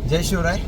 जय शिवराय.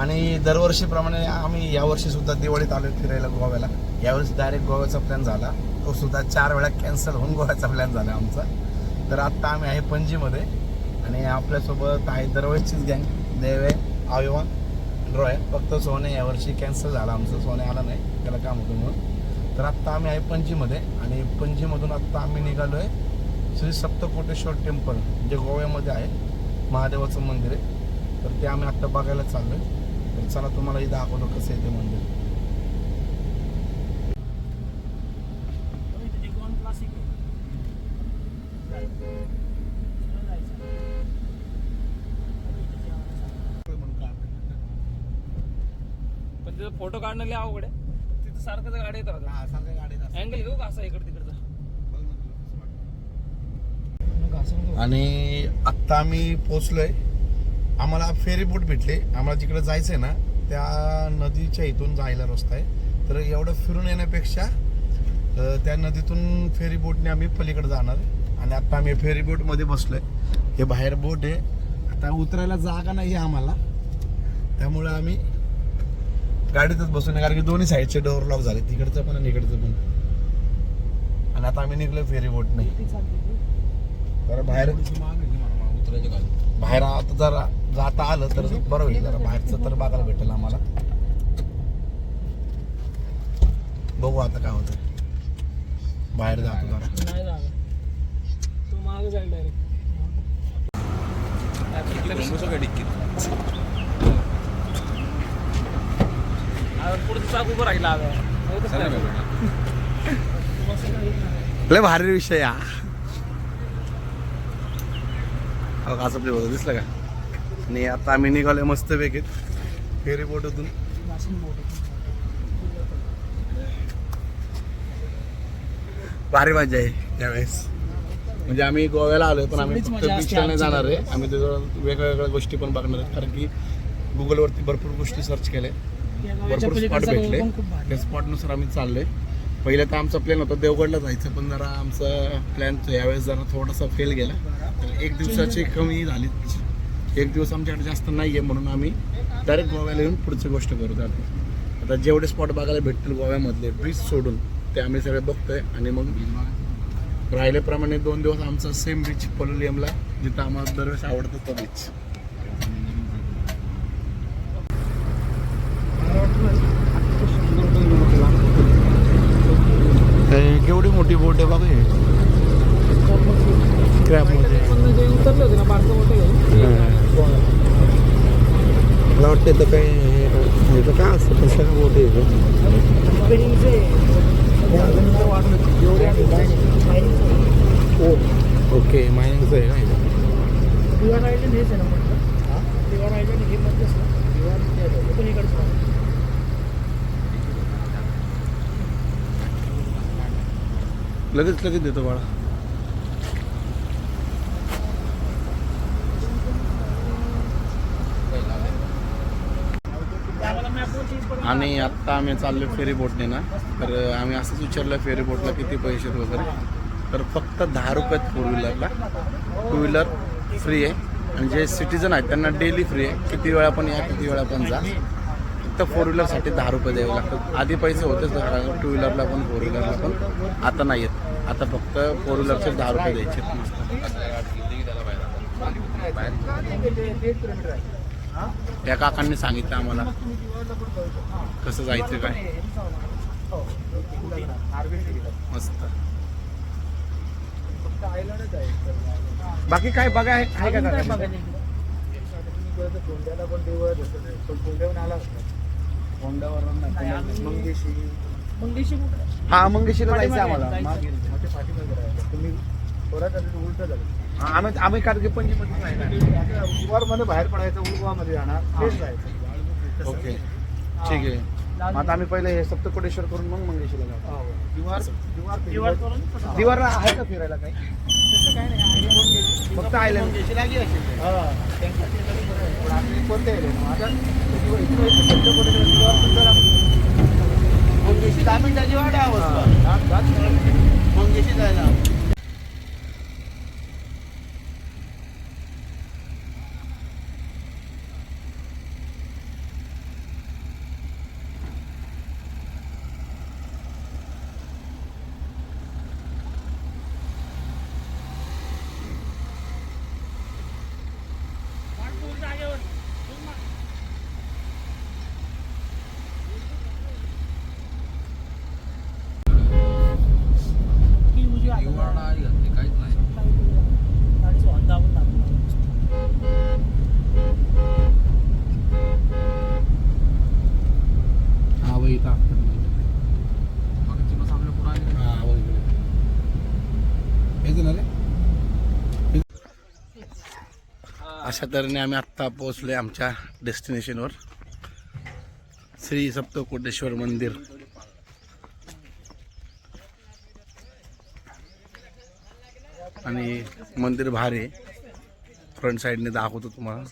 आणि दरवर्षीप्रमाणे आम्ही यावर्षी सुद्धा दिवाळीत आलो फिरायला गोव्याला. यावेळेस डायरेक्ट गोव्याचा प्लॅन झाला, तो सुद्धा 4 वेळा कॅन्सल होऊन गोव्याचा प्लॅन झाला आमचा. तर आत्ता आम्ही आहे पणजीमध्ये आणि आपल्यासोबत आहे दरवेळचीच गँग, देवे, आयोन, रॉय. फक्त सोने यावर्षी कॅन्सल झाला आमचं, सोने आला नाही, त्याला काम होतं म्हणून. तर आत्ता आम्ही आहे पणजीमध्ये आणि पणजीमधून आत्ता आम्ही निघालो आहे श्री सप्तकोटेश्वर टेम्पल, जे गोव्यामध्ये आहे, महादेवाचं मंदिर आहे. तर ते आम्ही आत्ता बघायला चाललो आहे. तर चला तुम्हालाही दाखवतो कसं आहे ते मंदिर. पण तिथं फोटो काढणं लय अवघड आहे. तिथं सारखंच गाडी येतात, अँगल घेऊ का असा इकडे तिकडचा. आणि आत्ता आम्ही पोचलोय. आम्हाला फेरी बोट भेटले. आम्हाला जिकडे जायचं आहे ना त्या नदीच्या इथून जायला रस्ता आहे. तर एवढं फिरून येण्यापेक्षा त्या नदीतून फेरी बोटने आम्ही पलीकडे जाणार आहे. आणि आत्ता आम्ही फेरी बोटमध्ये बसलोय. हे बाहेर बोट आहे. आता उतरायला जागा नाही आहे आम्हाला, त्यामुळे आम्ही गाडीतच बसून, कारण की दोन्ही साईडचे डोअर लॉक झाले, तिकडचं पण आणि इकडचं पण. आणि आता आम्ही निघलो फेरी बोटने. जरा बाहेर बाहेर आता जरा जाता आलं तर बरं होईल. जरा बाहेरचं तर बघायला भेटेल आम्हाला. बघू आता काय होतं. बाहेर जातो जरा. नाही जागा, तू मागे जाईल डायरेक्ट. पुढचं चाक उभं राहिला लय भारी विषय या. असं होतं दिसलं का. आणि आता आम्ही निघालोय मस्त पैकी फेरी बोटतून. भारी मजा आहे त्यावेळेस. म्हणजे आम्ही गोव्याला आलोय पण आम्ही फक्त बीचला नाही जाणार आहे. आम्ही त्याच्यावर वेगवेगळ्या गोष्टी पण बघणार आहेत, कारण की गुगलवरती भरपूर गोष्टी सर्च केल्या, भरपूर स्पॉट भेटले. त्या स्पॉटनुसार आम्ही चाललोय. पहिलं तर आमचा प्लॅन होता देवगडला जायचं, पण जरा आमचा प्लॅन यावेळेस जरा थोडासा फेल गेला. तर 1 दिवसाची कमी झाली. 1 दिवस आमच्याकडे जास्त नाही आहे, म्हणून आम्ही डायरेक्ट गोव्याला येऊन पुढची गोष्ट करू. आता जेवढे स्पॉट बघायला भेटतील गोव्यामधले बीच सोडून ते आम्ही सगळे बघतोय. आणि मग राहिल्याप्रमाणे 2 दिवस आमचा सेम बीच पलोलियमला, जिथं आम्हाला दरवेळेस आवडतो तो बीच. केवढी मोठी बोट आहे बघा. क्रॅबमध्ये उतरले होते ना बारकं मोठं मला वाटतं तर काही काय असतं पण सगळं बोट आहे. ओके, मायनिंगचं आहे ना. दिवार आयलंड हेच आहे ना म्हटलं. दिवार आयलंड हे मध्येच ना. दिवार पण इकडचं लगेच देतो बाळा. आणि आत्ता आम्ही चाललो फेरी बोटने ना. तर आम्ही असंच विचारलं फेरी बोटला किती पैसे वगैरे. तर फक्त 10 रुपयात 4 व्हीलरला. 2 व्हीलर फ्री आहे. आणि जे सिटीजन आहेत त्यांना डेली फ्री आहे. किती वेळा पण या, किती वेळा पण जा. फक्त 4 व्हीलरसाठी 10 रुपये द्यावे लागतात. आधी पैसे होतेच 2 व्हीलरला पण 4 व्हीलरला पण, आता नाही आहेत. आता फक्त 4 व्हीलरचे 10 रुपये द्यायचे. त्या काकांनी सांगितलं आम्हाला कसं जायचं काय. मस्त. बाकी काय बघा आहे का? हा, मंगेशीला जायचं आम्हाला. आम्ही कारण की पणजीमध्ये मध्ये बाहेर पडायचं, उलगावामध्ये जाणार, जायचं. ओके, ठीक आहे. आता आम्ही पहिले हे सप्तकोटेश्वर करून मग मंगेशीला जाऊ. दिवारला आहे का फिरायला काही? काय नाही, फक्त आयलंड. कोणते मंगेशी 10 मिनिटाची वाट आहे. मंगेशी जायला अशा तऱ्हेने आम्ही आत्ता पोहोचलो आहे आमच्या डेस्टिनेशनवर, श्री सप्तकोटेश्वर मंदिर. आणि मंदिर भारी आहे. फ्रंट साईडने दाखवतो तुम्हाला,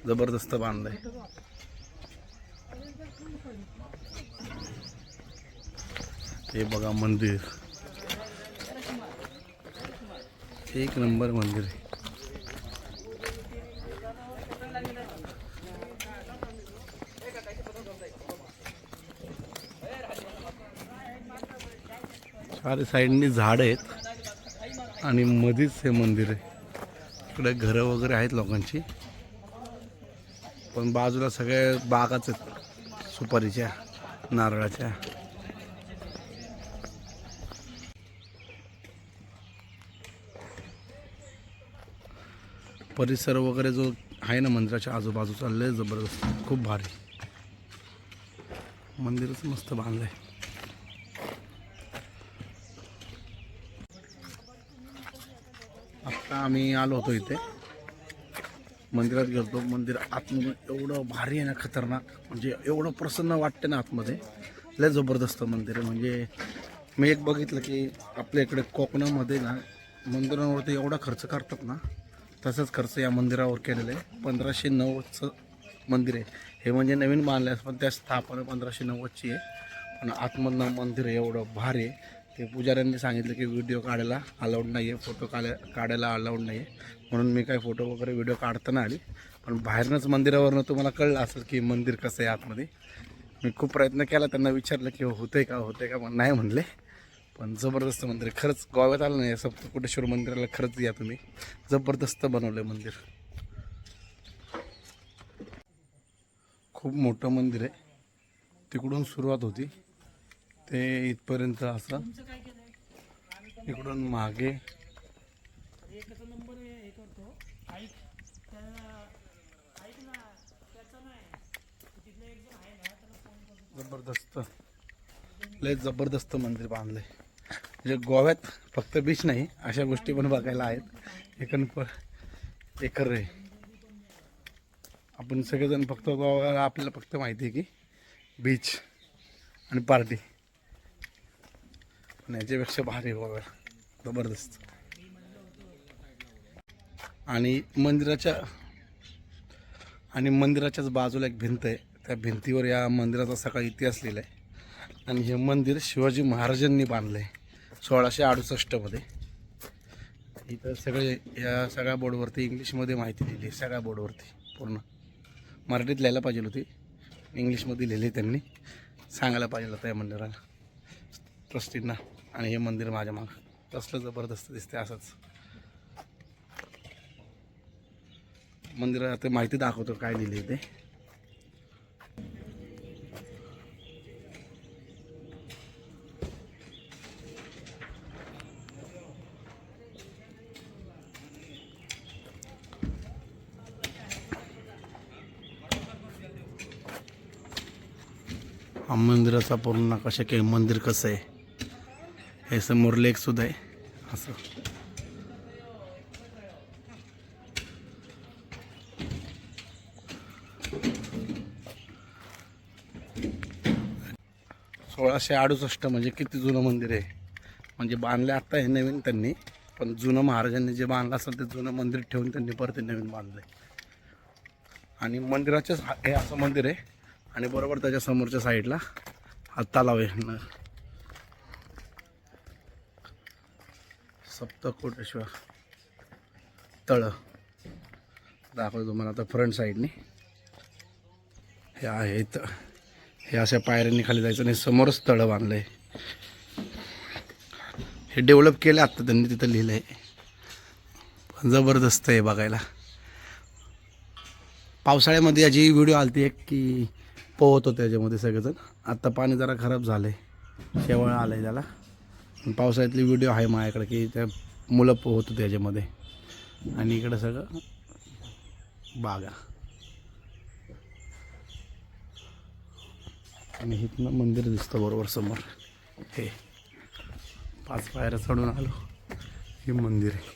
जबरदस्त बांधलंय. हे बघा मंदिर, एक नंबर मंदिर आहे. चारी साईडनी झाड आहेत आणि मध्येच हे मंदिर आहे. इकडे घरं वगैरे आहेत लोकांची, पण बाजूला सगळे बागाच आहेत सुपारीच्या, नारळाच्या. परिसर वगैरे जो आहे ना मंदिराच्या आजूबाजूचा लय जबरदस्त, खूप भारी. मंदिरच मस्त बांधलंय. आता आम्ही आलो होतो इथे मंदिरात गेलो. मंदिर आतमधून एवढं भारी आहे ना, खतरनाक. म्हणजे एवढं प्रसन्न वाटतं ना आतमध्ये, लय जबरदस्त मंदिर आहे. म्हणजे मी एक बघितलं की आपल्या इकडे कोकणामध्ये ना मंदिरांवरती एवढा खर्च करतात ना, तसंच खर्च या मंदिरावर केलेलं आहे. 1590चं मंदिर आहे हे. म्हणजे नवीन बांधलं आहे, पण त्या स्थापना 1590ची आहे. पण आतमधनं मंदिर आहे एवढं भारी आहे. ते पुजाऱ्यांनी सांगितलं की व्हिडिओ काढायला अलाउड नाही आहे, फोटो काढायला अलाउड नाही आहे, म्हणून मी काय फोटो वगैरे व्हिडिओ काढता नाही आली. पण बाहेरनंच मंदिरावरनं तुम्हाला कळलं असेल की मंदिर कसं आहे आतमध्ये. मी खूप प्रयत्न केला, त्यांना विचारलं की होतंय का, पण नाही म्हणले. पण जबरदस्त मंदिर आहे खरंच. गोव्यात आलं नाही सप्तकोटेश्वर मंदिराला, खरंच या तुम्ही. जबरदस्त बनवलं मंदिर, खूप मोठं मंदिर आहे. तिकडून सुरुवात होती ते इथपर्यंत असं, इकडून मागे जबरदस्त, लय जबरदस्त मंदिर बांधलंय. म्हणजे गोव्यात फक्त बीच नाही, अशा गोष्टी पण बघायला आहेत. एकर रे. आपण सगळेजण फक्त गोव्याला, आपल्याला फक्त माहिती आहे की बीच आणि पार्टी, पण याच्यापेक्षा भारी गोव्या, जबरदस्त. आणि मंदिराच्याच बाजूला एक भिंत आहे. त्या भिंतीवर या मंदिराचा सगळा इतिहास लिहिला आहे. आणि हे मंदिर शिवाजी महाराजांनी बांधलं आहे 1668मध्ये. इथं सगळे या सगळ्या बोर्डवरती इंग्लिशमध्ये माहिती लिहिली आहे. सगळ्या बोर्डवरती पूर्ण मराठीत लिहायला पाहिजे होती, इंग्लिशमध्ये लिहिली. त्यांनी सांगायला पाहिजे होतं या मंदिराला, ट्रस्टींना. आणि हे मंदिर माझ्या मागं कसलं जबरदस्त दिसते. असंच मंदिरात माहिती दाखवतो काय लिहिली ते. हा मंदिराचा पूर्ण नकाशा की मंदिर कसं आहे. हे समोर लेक सुद्धा आहे असं. (1668) म्हणजे किती जुनं मंदिर आहे. म्हणजे बांधलं आता हे नवीन त्यांनी, पण जुनं महाराजांनी जे बांधलं असेल ते जुनं मंदिर ठेवून त्यांनी परत नवीन बांधलंय. आणि मंदिराचंच हे असं मंदिर आहे. आणि बरोबर त्याच्या समोरच्या साईडला हा तलाव आहे, सप्तकोटेश्वर तळ दाखवतो तुम्हाला आता. फ्रंट साईडने हे आहे इथं. हे अशा पायऱ्यांनी खाली जायचं आणि समोरच तळं बांधलं आहे. हे डेव्हलप केलं आत्ता त्यांनी, तिथं लिहिलं आहे. पण जबरदस्त आहे बघायला. पावसाळ्यामध्ये याची व्हिडिओ आलती एक की पोहत होते त्याच्यामध्ये सगळेजण. आत्ता पाणी जरा खराब झालं आहे, शेवळ आलं आहे त्याला. पावसाळ्यातली व्हिडिओ आहे माझ्याकडे की त्या मुलं पोहत होते त्याच्यामध्ये. आणि इकडं सगळं बागा. आणि इथनं मंदिर दिसतं बरोबर समोर. हे 5 पायऱ्या चढून आलो, हे मंदिर आहे.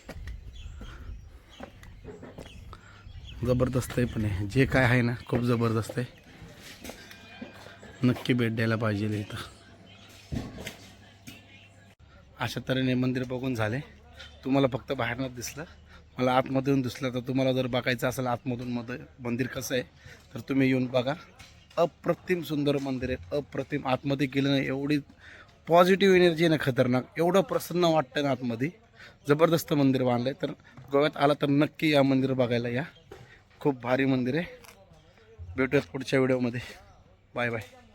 जबरदस्त आहे पण आहे जे काय आहे ना खूप जबरदस्त आहे. नक्की भेट द्यायला पाहिजे इथं. अशा तऱ्हेने मंदिर बघून झाले. तुम्हाला फक्त बाहेरनं दिसलं, मला आतमधून दिसलं. तर तुम्हाला जर बघायचं असेल आतमधून मंदिर कसं आहे तर तुम्ही येऊन बघा. अप्रतिम सुंदर मंदिर आहे, अप्रतिम. आतमध्ये गेलं ना एवढी पॉझिटिव्ह एनर्जी आहे ना, खतरनाक. एवढं प्रसन्न वाटतं ना आतमध्ये. जबरदस्त मंदिर बांधलं आहे. तर गोव्यात आला तर नक्की या मंदिर बघायला या. खूप भारी मंदिर आहे. भेटूयात पुढच्या व्हिडिओमध्ये. Bye bye.